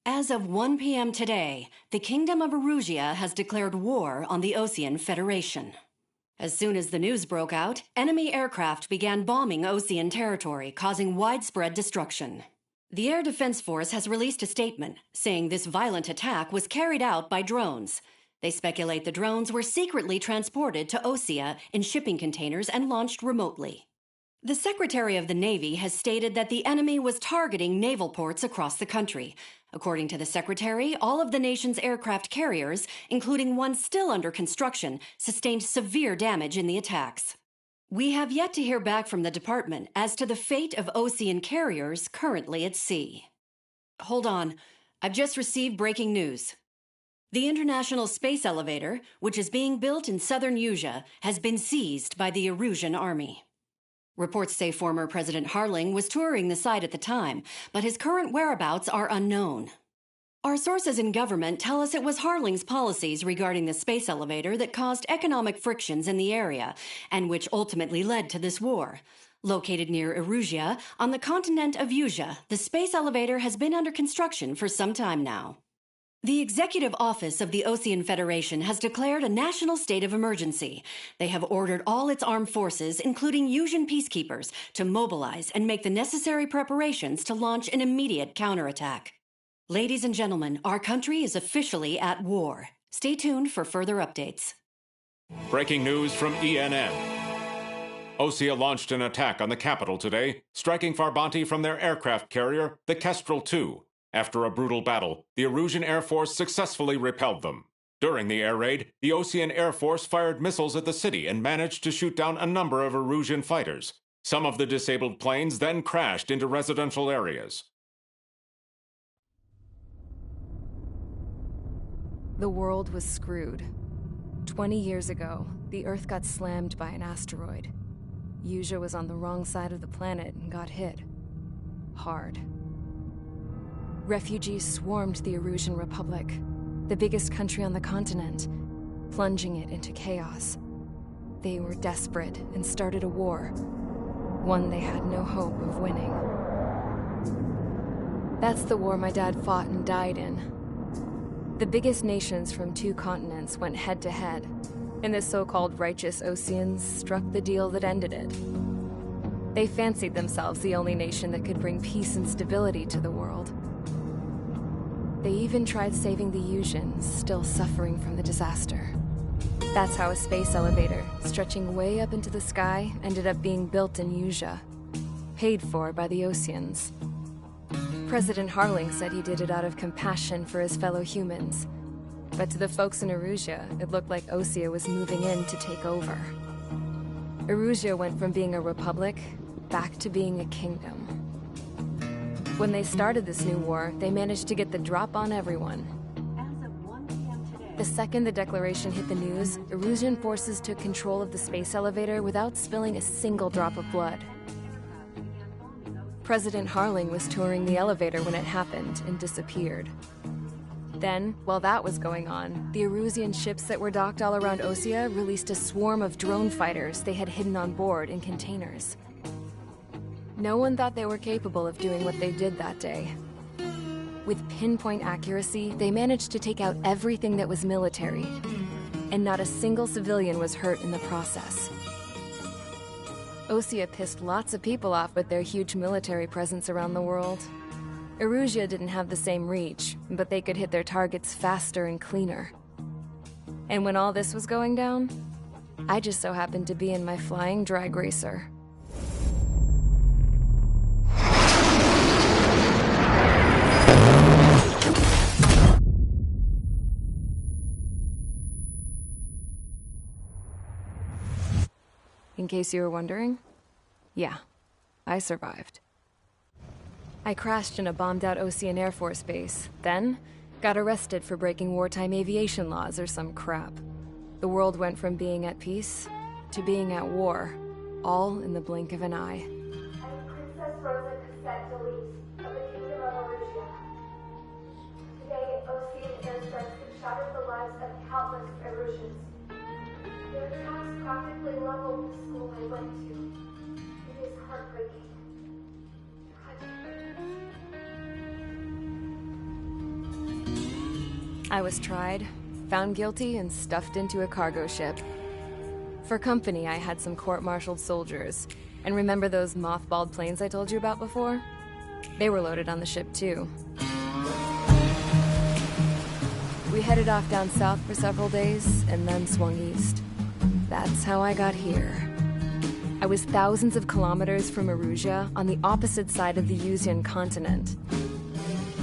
As of 1 p.m. today, the Kingdom of Erusia has declared war on the Osean Federation. As soon as the news broke out, enemy aircraft began bombing Osean territory, causing widespread destruction. The Air Defense Force has released a statement saying this violent attack was carried out by drones. They speculate the drones were secretly transported to Osea in shipping containers and launched remotely. The Secretary of the Navy has stated that the enemy was targeting naval ports across the country. According to the Secretary, all of the nation's aircraft carriers, including one still under construction, sustained severe damage in the attacks. We have yet to hear back from the department as to the fate of Osean carriers currently at sea. Hold on, I've just received breaking news. The International Space Elevator, which is being built in southern Usea, has been seized by the Erusian army. Reports say former President Harling was touring the site at the time, but his current whereabouts are unknown. Our sources in government tell us it was Harling's policies regarding the space elevator that caused economic frictions in the area, and which ultimately led to this war. Located near Erusia, on the continent of Usea, the space elevator has been under construction for some time now. The Executive Office of the Osean Federation has declared a national state of emergency. They have ordered all its armed forces, including Usian peacekeepers, to mobilize and make the necessary preparations to launch an immediate counterattack. Ladies and gentlemen, our country is officially at war. Stay tuned for further updates. Breaking news from ENN. Osea launched an attack on the capital today, striking Farbanti from their aircraft carrier, the Kestrel II. After a brutal battle, the Erusian Air Force successfully repelled them. During the air raid, the Osean Air Force fired missiles at the city and managed to shoot down a number of Erusian fighters. Some of the disabled planes then crashed into residential areas. The world was screwed. 20 years ago, the Earth got slammed by an asteroid. Usea was on the wrong side of the planet and got hit. Hard. Refugees swarmed the Erusian Republic, the biggest country on the continent, plunging it into chaos. They were desperate and started a war, one they had no hope of winning. That's the war my dad fought and died in. The biggest nations from 2 continents went head-to-head, and the so-called righteous Oseans struck the deal that ended it. They fancied themselves the only nation that could bring peace and stability to the world. They even tried saving the Usians, still suffering from the disaster. That's how a space elevator, stretching way up into the sky, ended up being built in Usea, paid for by the Oseans. President Harling said he did it out of compassion for his fellow humans. But to the folks in Erusia, it looked like Osea was moving in to take over. Erusia went from being a republic back to being a kingdom. When they started this new war, they managed to get the drop on everyone. As of 1 p.m. today, The second the declaration hit the news, Erusian forces took control of the space elevator without spilling a single drop of blood. President Harling was touring the elevator when it happened and disappeared. Then, while that was going on, the Erusian ships that were docked all around Osea released a swarm of drone fighters they had hidden on board in containers. No one thought they were capable of doing what they did that day. With pinpoint accuracy, they managed to take out everything that was military, and not a single civilian was hurt in the process. Osea pissed lots of people off with their huge military presence around the world. Erusia didn't have the same reach, but they could hit their targets faster and cleaner. And when all this was going down, I just so happened to be in my flying drag racer. In case you were wondering, yeah, I survived. I crashed in a bombed-out Osean Air Force base, then got arrested for breaking wartime aviation laws or some crap. The world went from being at peace to being at war, all in the blink of an eye. I'm Princess Rosa Cassette Delise of the Kingdom of Erusia. Today, Osean airstrikes have shattered the lives of countless Erusians. Their attacks practically leveled the school I went to. It is heartbreaking. Tragic. I was tried, found guilty, and stuffed into a cargo ship. For company, I had some court-martialed soldiers. And remember those mothballed planes I told you about before? They were loaded on the ship, too. We headed off down south for several days, and then swung east. That's how I got here. I was thousands of kilometers from Erusia, on the opposite side of the Yuzian continent.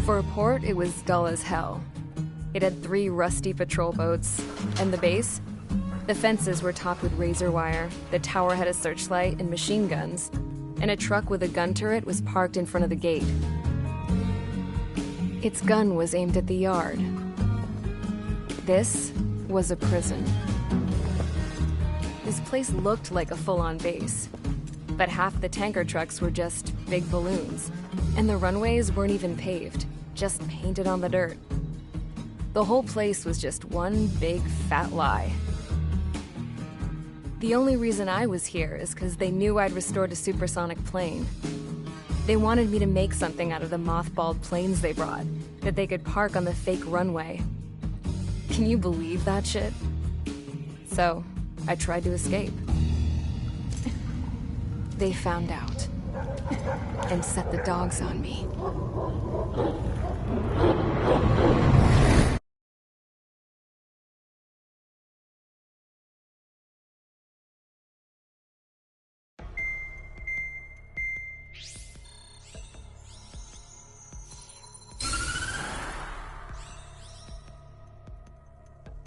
For a port, it was dull as hell. It had 3 rusty patrol boats, and the base? The fences were topped with razor wire, the tower had a searchlight and machine guns, and a truck with a gun turret was parked in front of the gate. Its gun was aimed at the yard. This was a prison. This place looked like a full-on base, but half the tanker trucks were just big balloons, and the runways weren't even paved, just painted on the dirt. The whole place was just one big fat lie. The only reason I was here is because they knew I'd restored a supersonic plane. They wanted me to make something out of the mothballed planes they brought, that they could park on the fake runway. Can you believe that shit? So, I tried to escape. They found out, and set the dogs on me.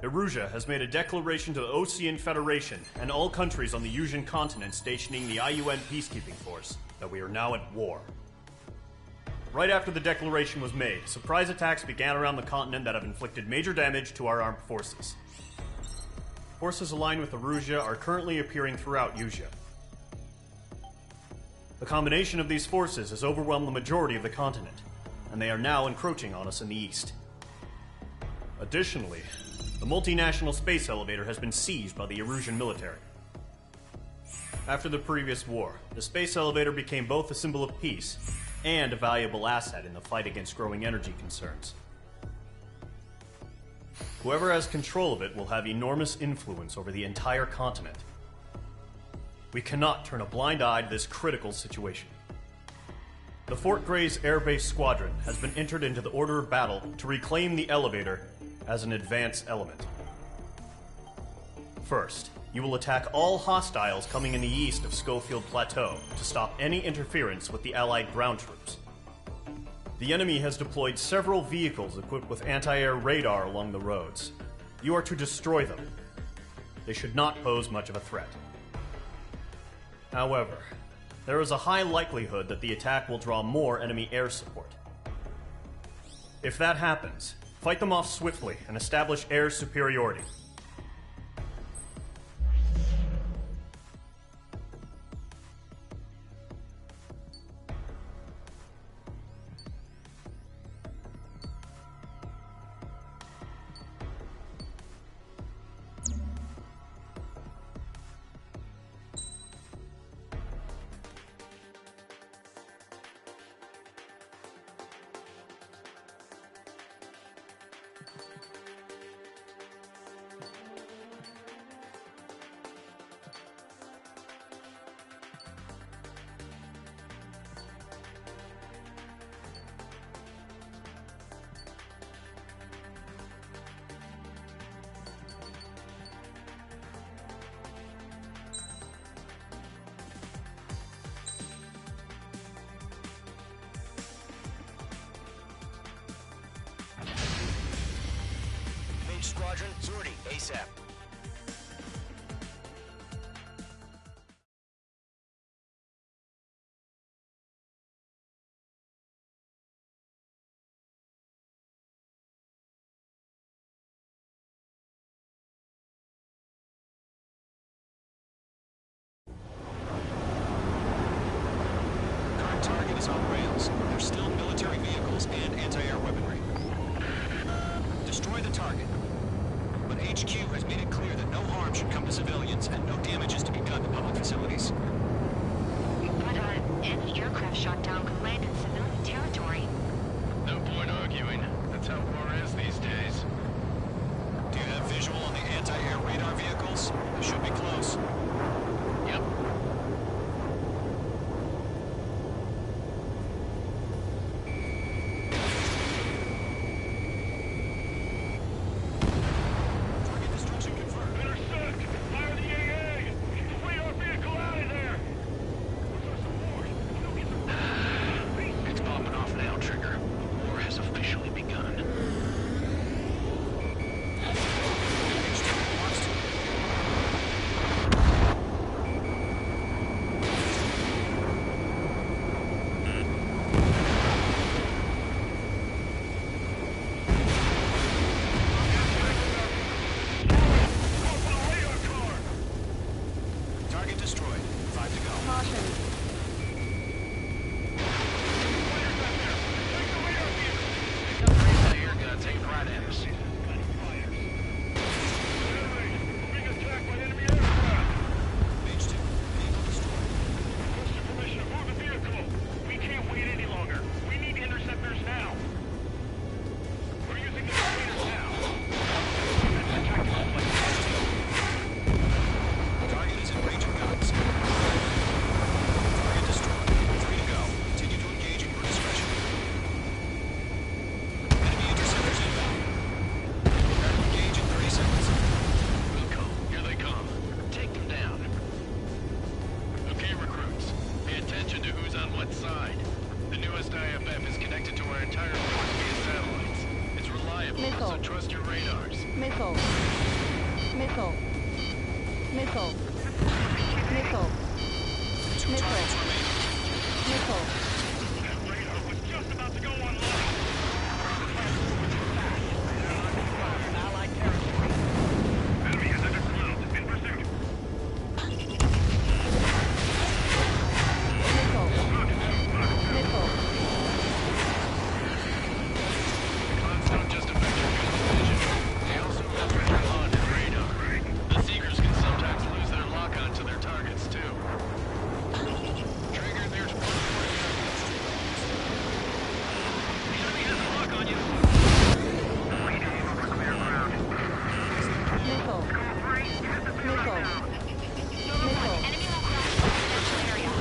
Erusia has made a declaration to the Ocean Federation and all countries on the Yuzian continent stationing the IUN peacekeeping force that we are now at war. Right after the declaration was made, surprise attacks began around the continent that have inflicted major damage to our armed forces. Forces aligned with Erusia are currently appearing throughout Yusia. The combination of these forces has overwhelmed the majority of the continent, and they are now encroaching on us in the east. Additionally, the multinational space elevator has been seized by the Erusian military. After the previous war, the space elevator became both a symbol of peace and a valuable asset in the fight against growing energy concerns. Whoever has control of it will have enormous influence over the entire continent. We cannot turn a blind eye to this critical situation. The Fort Gray's Air Base Squadron has been entered into the order of battle to reclaim the elevator as an advance element. First, you will attack all hostiles coming in the east of Schofield Plateau to stop any interference with the Allied ground troops. The enemy has deployed several vehicles equipped with anti-air radar along the roads. You are to destroy them. They should not pose much of a threat. However, there is a high likelihood that the attack will draw more enemy air support. If that happens, fight them off swiftly and establish air superiority. Squadron, sortie, ASAP. Current target is on rails. There's still military vehicles and anti-air weaponry. Destroy the target. But HQ has made it clear that no harm should come to civilians and no damage is to be done to public facilities. But any aircraft shot down could land in civilian territory. No point arguing. That's how war is these days. missiles, so trust your radars. Missile. Missile. Missile. Missile. Two targets remaining. Missile. That radar was just about to go online. Allied territory. Enemy is under cloud. In pursuit. Missile. Missile. Clouds don't just affect your vision. They also affect your HUD and radar. The Seekers can sometimes lose their lock-on to their targets, too. Trigger, there's one for you. The enemy has a lock on you. Missile. Missile. Missile. Enemy will crash in the residential area.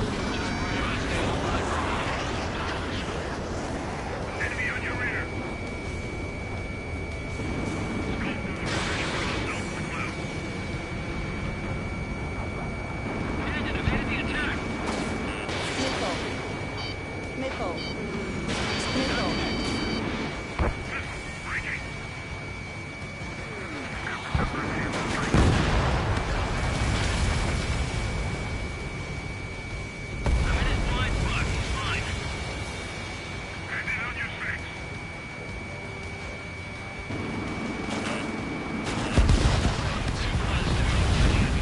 Enemy on your rear. Bandit evaded the attack. Missile. Missile. Missile. I'm in his blind spot. He's fine. Bandit on your six.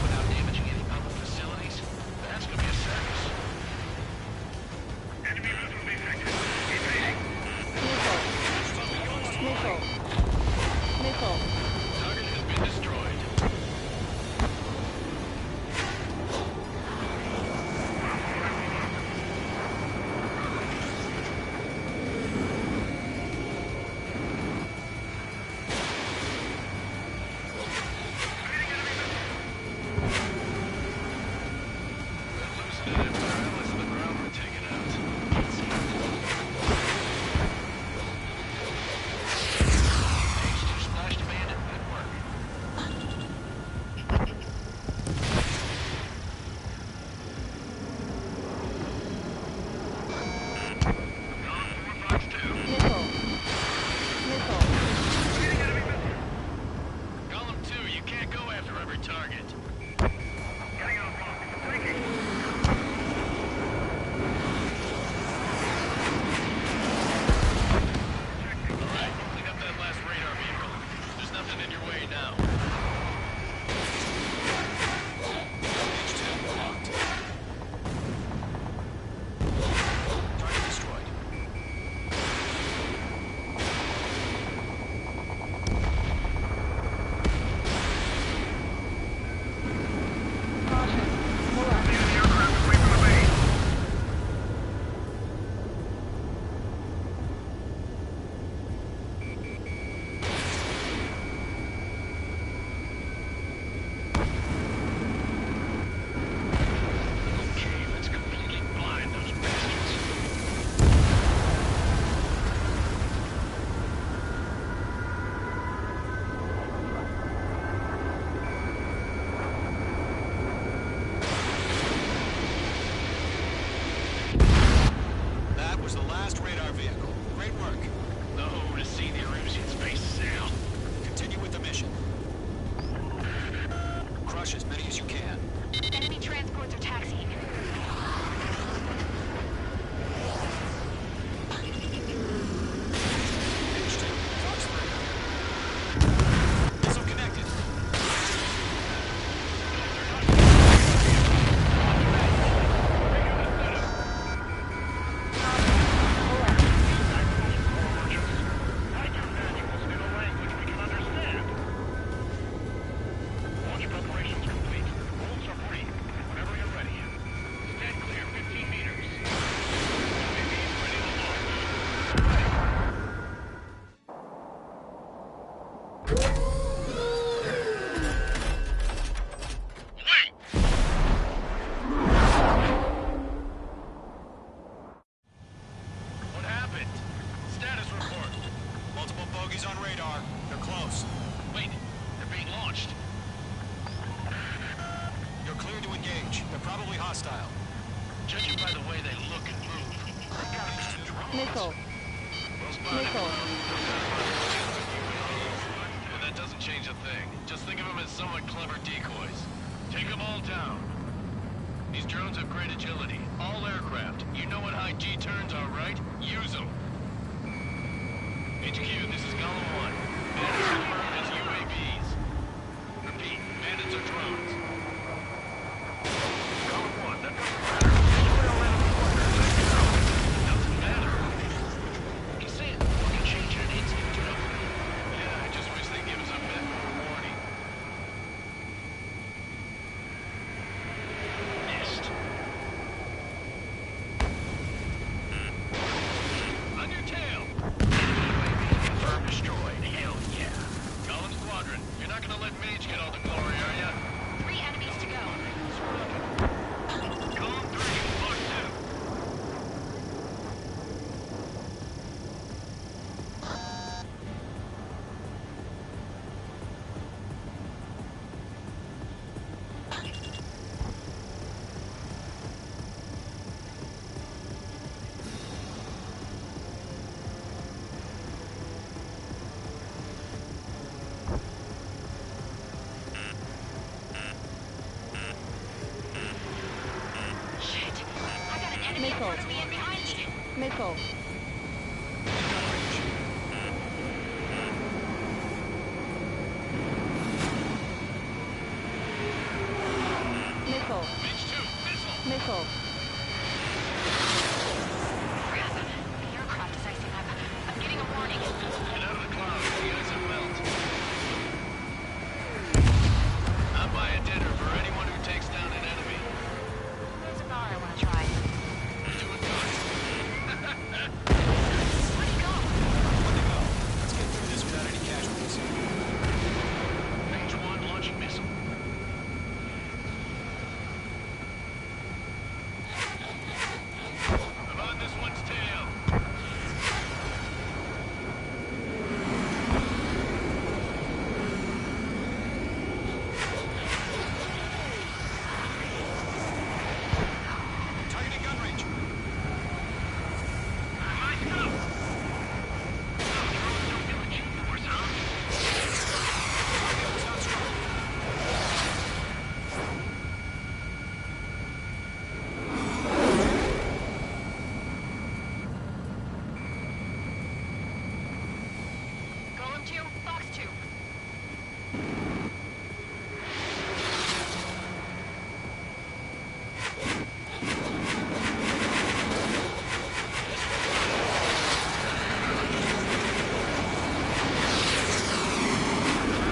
Without damaging any public facilities? That's gonna be a circus. Enemy missile detected. Evading. Missile. Missile. Missile. Target has been destroyed. Loosen it after our allies on the ground were taken out. H2 splashed a bandit. Good work. Missile. Missile. Column 2, you can't go after every target. Getting on block. Taking. Alright, clean up that last radar vehicle. There's nothing in your way now. H2 locked. Target destroyed. Caution. Pull up. Okay, let's completely blind those bastards. That was the last radar vehicle. Great work. Oh, to see the Erusian space sail. Continue with the mission. Crush as many as you can. Enemy transports are taxiing. H2, Fox 3. Missile connected. Write your manuals in a language we can understand. Launch preparations complete. Rules are free. Whenever you're ready. Stand clear 15 meters. UAV ready to launch. Wait! What happened? Status report. Multiple bogies on radar. They're close. Wait, they're being launched. You're clear to engage. They're probably hostile. Judging by the way they look and move, they got these two drones. Missile. Well spotted. Missile. somewhat clever decoys. Take them all down. These drones have great agility. All aircraft. You know what high G turns are, right? Use them. HQ, this is Golem 1. Bandits confirmed as UAVs. Repeat, bandits are drones. Golem 1, that doesn't matter. Doesn't matter. You see it? We can change it in an instant, you know? Yeah, I just wish they'd give us a bit more warning. Missed. On your tail! Confirm destroyed. Hell yeah. Golem Squadron, you're not gonna let Mage get all the glory, are ya? 3 enemies to go. Golem 3, Mark 2. Shit. I got an enemy in front of me and behind me. Mako. Mako. Mage 2, missile! Mako. Crap. The aircraft is icing up. I'm getting a warning. Get out of the clouds, the ice will melt. I'm buying dinner for anyone who takes down an enemy. There's a bar I want to try. You're doing good. Where'd he go? Good to go. Let's get through this without any casualties. Mage 1 launching missile. I'm on this one's tail. Targeting gun range. Myself. So drones don't feel a G-force, huh? Target was not strong. Golem 2, Fox 2.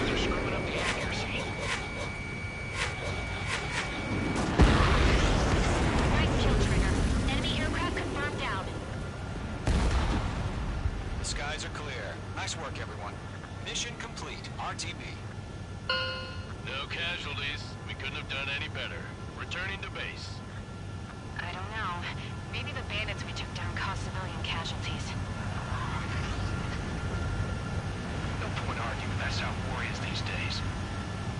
They're screwing up the accuracy. Nice kill, Trigger. Enemy aircraft confirmed down. The skies are clear. Nice work, everyone. Mission complete. RTB. No casualties. We couldn't have done any better. Returning to base. I don't know. Maybe the bandits we took down caused civilian casualties. No point arguing. That's how war is these days.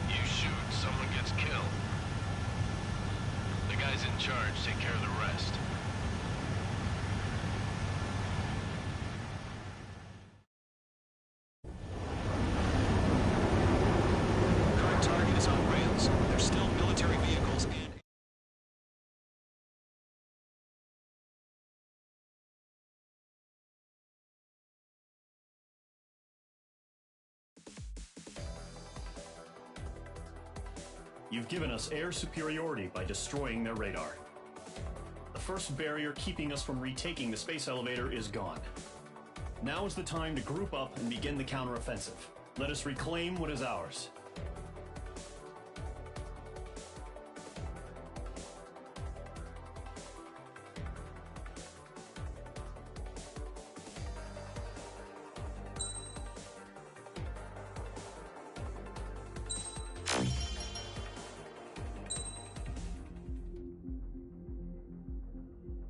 You shoot, someone gets killed. The guys in charge take care of the rest. Current target is on rails. There's still military vehicles and... You've given us air superiority by destroying their radar. The first barrier keeping us from retaking the space elevator is gone. Now is the time to group up and begin the counteroffensive. Let us reclaim what is ours.